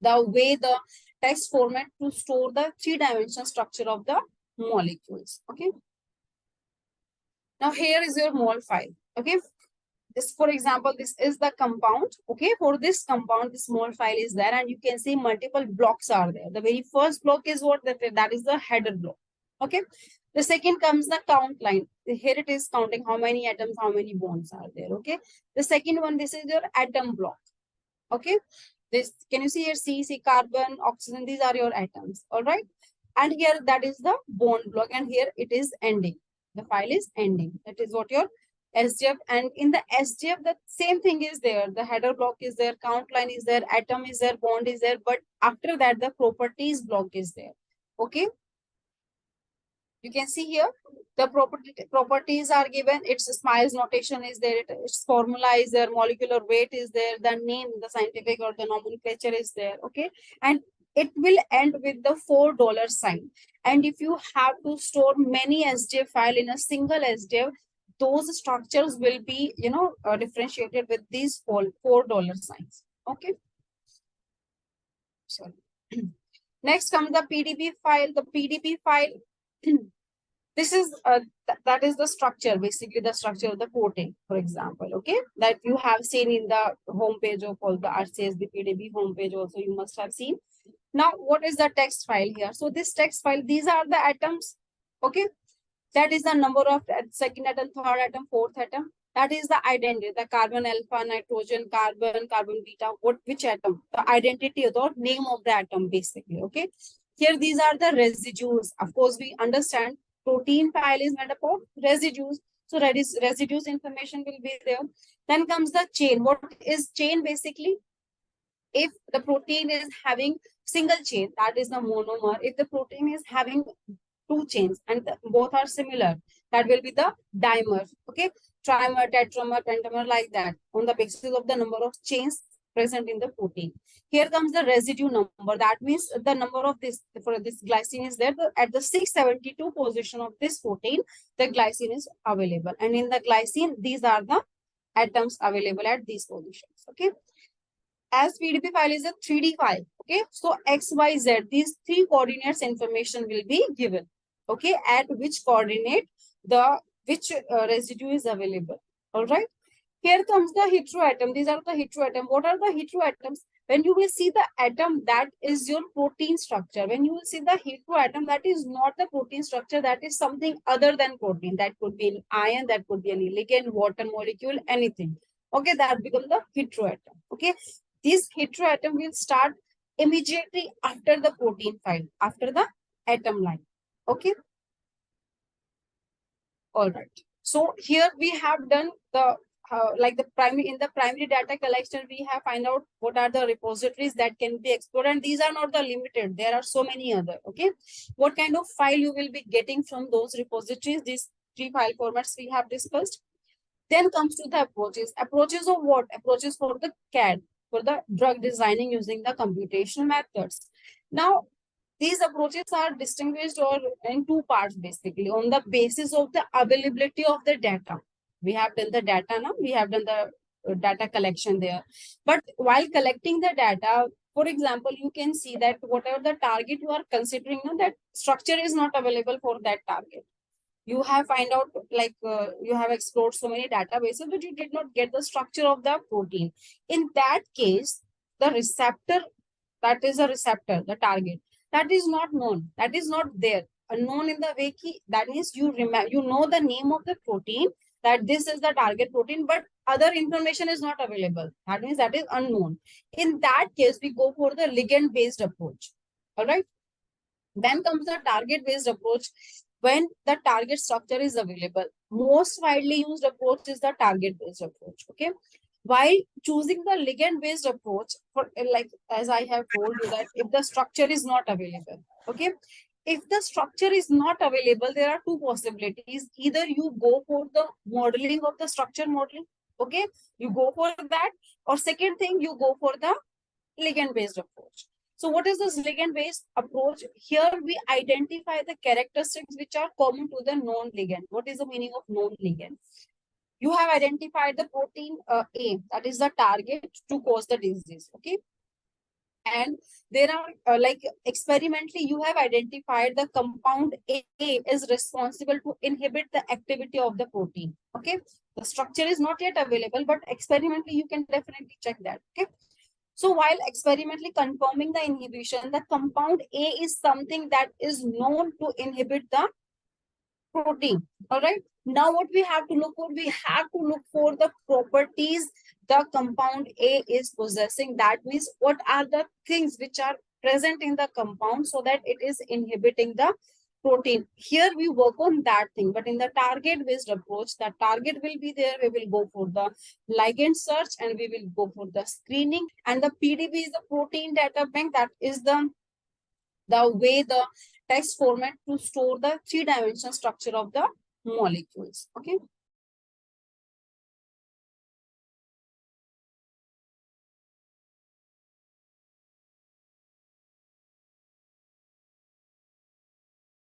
the way the text format to store the three-dimensional structure of the molecules. Okay. Now here is your mol file. Okay. This, for example, this is the compound. Okay. For this compound, this mol file is there, and you can see multiple blocks are there. The very first block is what? That is the header block. Okay. The second comes the count line. Here it is counting how many atoms, how many bonds are there. Okay. The second one, this is your atom block. Okay. This, can you see here? C, carbon, oxygen, these are your atoms. All right. And here that is the bond block, and here it is ending. The file is ending. That is what your SDF, and in the SDF, the same thing is there. The header block is there, count line is there, atom is there, bond is there, but after that, the properties block is there. Okay. You can see here the properties are given. Its SMILES notation is there. Its formula is there. Molecular weight is there. The name, the scientific or the nomenclature is there. Okay. And it will end with the $4 sign. And if you have to store many SDF file in a single SDF, those structures will be, differentiated with these $4 signs. Okay. Sorry. Next comes the PDB file. The PDB file. This is that is the structure, basically the structure of the protein, for example. Okay, that you have seen in the home page of all the RCSB PDB homepage. Also, you must have seen. Now, what is the text file here? So this text file, these are the atoms. Okay, that is the number of second atom, third atom, fourth atom. That is the identity, the carbon alpha, nitrogen, carbon, carbon beta, which atom, the identity or name of the atom, basically. Okay. Here, these are the residues. Of course, we understand protein file is made up of residues. So residues information will be there. Then comes the chain. What is chain basically? If the protein is having single chain, that is the monomer. If the protein is having two chains and both are similar, that will be the dimer. Okay. Trimer, tetramer, pentamer, like that, on the basis of the number of chains present in the protein. Here comes the residue number. That means the number of this, for this glycine is there. At the 672 position of this protein, the glycine is available. And in the glycine, these are the atoms available at these positions. Okay. As PDB file is a 3D file. Okay. So X, Y, Z, these three coordinates information will be given. Okay. At which coordinate which residue is available. All right. Here comes the heteroatom. These are the heteroatom. What are the heteroatoms? When you will see the atom, that is your protein structure. When you will see the heteroatom, that is not the protein structure. That is something other than protein. That could be an ion, that could be a ligand, water molecule, anything. Okay, that becomes the heteroatom. Okay, this heteroatom will start immediately after the protein file, after the atom line. Okay. All right. So here we have done the like the primary data collection, we have find out what are the repositories that can be explored, and these are not the limited. There are so many other. Okay, what kind of file you will be getting from those repositories? These three file formats we have discussed. Then comes to the approaches. Approaches of what? Approaches for the CAD, for the drug designing using the computational methods. Now, these approaches are distinguished or in two parts, basically, on the basis of the availability of the data. We have done the data now, we have done the data collection there. But while collecting the data, for example, you can see that whatever the target you are considering, that structure is not available for that target. You have find out like you have explored so many databases, but you did not get the structure of the protein. In that case, the receptor, that is a receptor, the target, that is not known, that is not there. Unknown in the way ki, that means you remember, you know the name of the protein, that this is the target protein, but other information is not available. That means that is unknown. In that case, we go for the ligand based approach. All right. Then comes the target based approach. When the target structure is available, most widely used approach is the target based approach. Okay. While choosing the ligand based approach, for like as I have told you, that if the structure is not available, okay, if the structure is not available, there are two possibilities. Either you go for the modeling of the structure modeling, okay, you go for that, or second thing, you go for the ligand based approach. So what is this ligand based approach? Here we identify the characteristics which are common to the known ligand. What is the meaning of known ligand? You have identified the protein A, that is the target to cause the disease. Okay. And there are like experimentally you have identified the compound A is responsible to inhibit the activity of the protein. Okay, the structure is not yet available, but experimentally you can definitely check that. Okay, so while experimentally confirming the inhibition, the compound A is something that is known to inhibit the protein. All right. Now what we have to look for, we have to look for the properties the compound A is possessing. That means what are the things which are present in the compound so that it is inhibiting the protein. Here we work on that thing, but in the target based approach, the target will be there. We will go for the ligand search and we will go for the screening. And the PDB is the protein data bank. That is the way the text format to store the three-dimensional structure of the molecules. Okay.